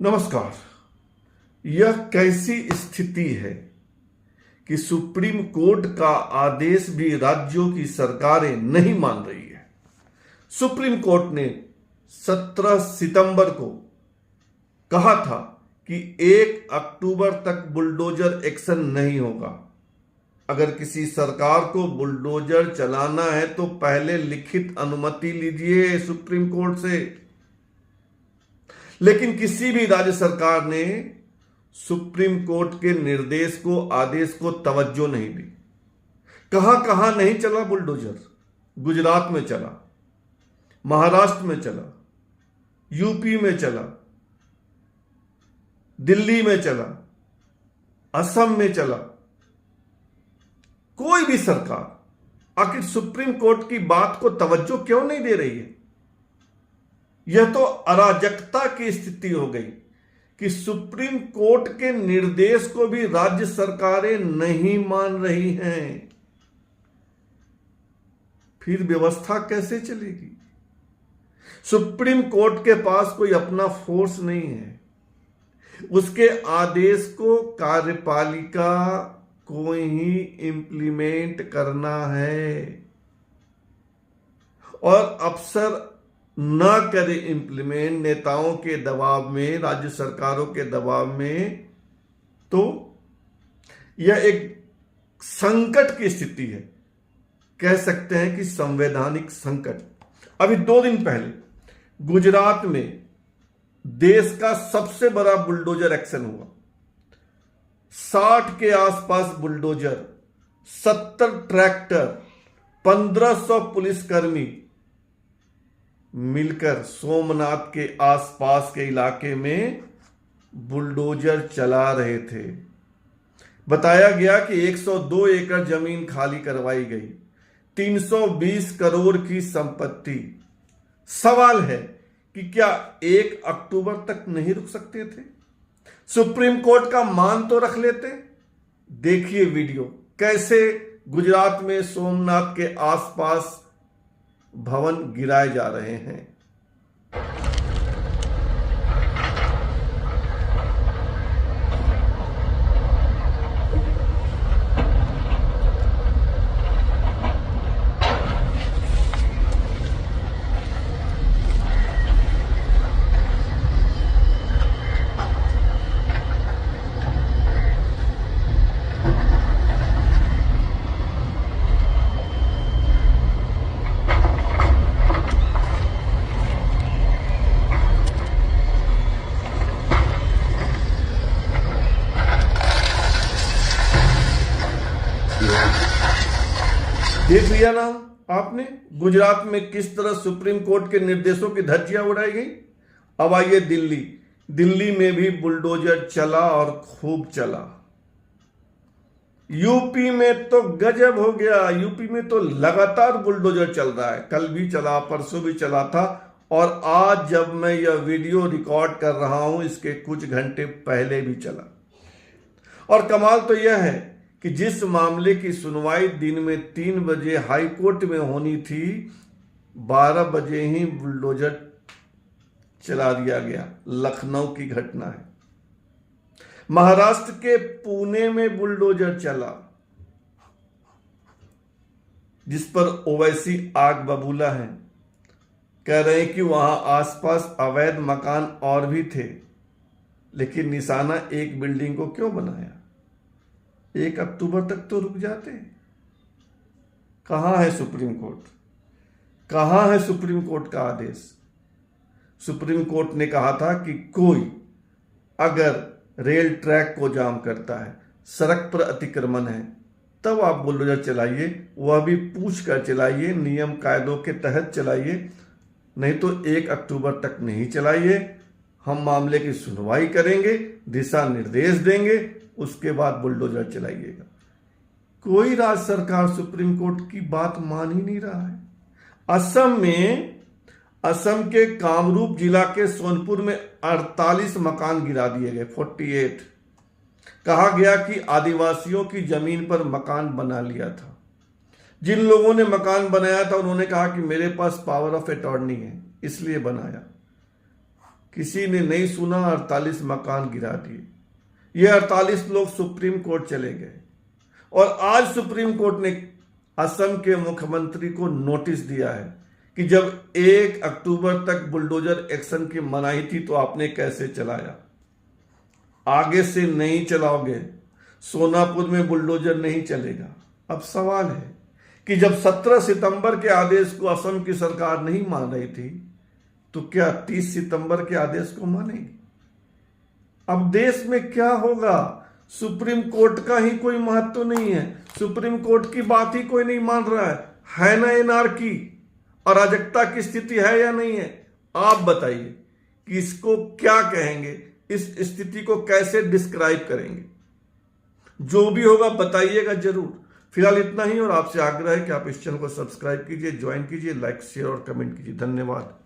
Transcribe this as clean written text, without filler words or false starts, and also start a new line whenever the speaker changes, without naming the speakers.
नमस्कार। यह कैसी स्थिति है कि सुप्रीम कोर्ट का आदेश भी राज्यों की सरकारें नहीं मान रही है। सुप्रीम कोर्ट ने 17 सितंबर को कहा था कि 1 अक्टूबर तक बुलडोजर एक्शन नहीं होगा। अगर किसी सरकार को बुलडोजर चलाना है तो पहले लिखित अनुमति लीजिए सुप्रीम कोर्ट से। लेकिन किसी भी राज्य सरकार ने सुप्रीम कोर्ट के निर्देश को, आदेश को तवज्जो नहीं दी। कहां नहीं चला बुलडोजर। गुजरात में चला, महाराष्ट्र में चला, यूपी में चला, दिल्ली में चला, असम में चला। कोई भी सरकार आखिर सुप्रीम कोर्ट की बात को तवज्जो क्यों नहीं दे रही है? यह तो अराजकता की स्थिति हो गई कि सुप्रीम कोर्ट के निर्देश को भी राज्य सरकारें नहीं मान रही हैं। फिर व्यवस्था कैसे चलेगी? सुप्रीम कोर्ट के पास कोई अपना फोर्स नहीं है। उसके आदेश को कार्यपालिका को ही इंप्लीमेंट करना है और अफसर न करे इंप्लीमेंट नेताओं के दबाव में, राज्य सरकारों के दबाव में, तो यह एक संकट की स्थिति है। कह सकते हैं कि संवैधानिक संकट। अभी 2 दिन पहले गुजरात में देश का सबसे बड़ा बुलडोजर एक्शन हुआ। 60 के आसपास बुलडोजर, 70 ट्रैक्टर, 1500 पुलिसकर्मी मिलकर सोमनाथ के आसपास के इलाके में बुलडोजर चला रहे थे। बताया गया कि 102 एकड़ जमीन खाली करवाई गई, 320 करोड़ की संपत्ति। सवाल है कि क्या 1 अक्टूबर तक नहीं रुक सकते थे? सुप्रीम कोर्ट का मान तो रख लेते। देखिए वीडियो, कैसे गुजरात में सोमनाथ के आसपास भवन गिराए जा रहे हैं। देख लिया ना आपने गुजरात में किस तरह सुप्रीम कोर्ट के निर्देशों की धज्जियां उड़ाई गई। अब आइए दिल्ली में भी बुलडोजर चला और खूब चला। यूपी में तो गजब हो गया। यूपी में तो लगातार बुलडोजर चल रहा है। कल भी चला, परसों भी चला था और आज जब मैं यह वीडियो रिकॉर्ड कर रहा हूं इसके कुछ घंटे पहले भी चला। और कमाल तो यह है कि जिस मामले की सुनवाई दिन में 3 बजे हाई कोर्ट में होनी थी, 12 बजे ही बुलडोजर चला दिया गया। लखनऊ की घटना है। महाराष्ट्र के पुणे में बुलडोजर चला, जिस पर ओवैसी आग बबूला है। कह रहे हैं कि वहां आसपास अवैध मकान और भी थे, लेकिन निशाना एक बिल्डिंग को क्यों बनाया? 1 अक्टूबर तक तो रुक जाते। कहां है सुप्रीम कोर्ट? कहां है सुप्रीम कोर्ट का आदेश? सुप्रीम कोर्ट ने कहा था कि कोई अगर रेल ट्रैक को जाम करता है, सड़क पर अतिक्रमण है, तब आप बुलडोजर चलाइए, वह भी पूछ कर चलाइए, नियम कायदों के तहत चलाइए, नहीं तो 1 अक्टूबर तक नहीं चलाइए। हम मामले की सुनवाई करेंगे, दिशा निर्देश देंगे, उसके बाद बुलडोजर चलाइएगा। कोई राज्य सरकार सुप्रीम कोर्ट की बात मान ही नहीं रहा है। असम के कामरूप जिला के सोनपुर में 48 मकान गिरा दिए गए, 48। कहा गया कि आदिवासियों की जमीन पर मकान बना लिया था। जिन लोगों ने मकान बनाया था उन्होंने कहा कि मेरे पास पावर ऑफ अटॉर्नी है, इसलिए बनाया। किसी ने नहीं सुना, 48 मकान गिरा दिए। ये 48 लोग सुप्रीम कोर्ट चले गए और आज सुप्रीम कोर्ट ने असम के मुख्यमंत्री को नोटिस दिया है कि जब 1 अक्टूबर तक बुलडोजर एक्शन की मनाही थी तो आपने कैसे चलाया, आगे से नहीं चलाओगे। सोनापुर में बुलडोजर नहीं चलेगा। अब सवाल है कि जब 17 सितंबर के आदेश को असम की सरकार नहीं मान रही थी तो क्या 30 सितंबर के आदेश को मानेगी? अब देश में क्या होगा? सुप्रीम कोर्ट का ही कोई महत्व नहीं है, सुप्रीम कोर्ट की बात ही कोई नहीं मान रहा है ना एनार्की, अराजकता की स्थिति है या नहीं है? आप बताइए कि इसको क्या कहेंगे, इस स्थिति को कैसे डिस्क्राइब करेंगे? जो भी होगा बताइएगा जरूर। फिलहाल इतना ही और आपसे आग्रह है कि आप इस चैनल को सब्सक्राइब कीजिए, ज्वाइन कीजिए, लाइक शेयर और कमेंट कीजिए। धन्यवाद।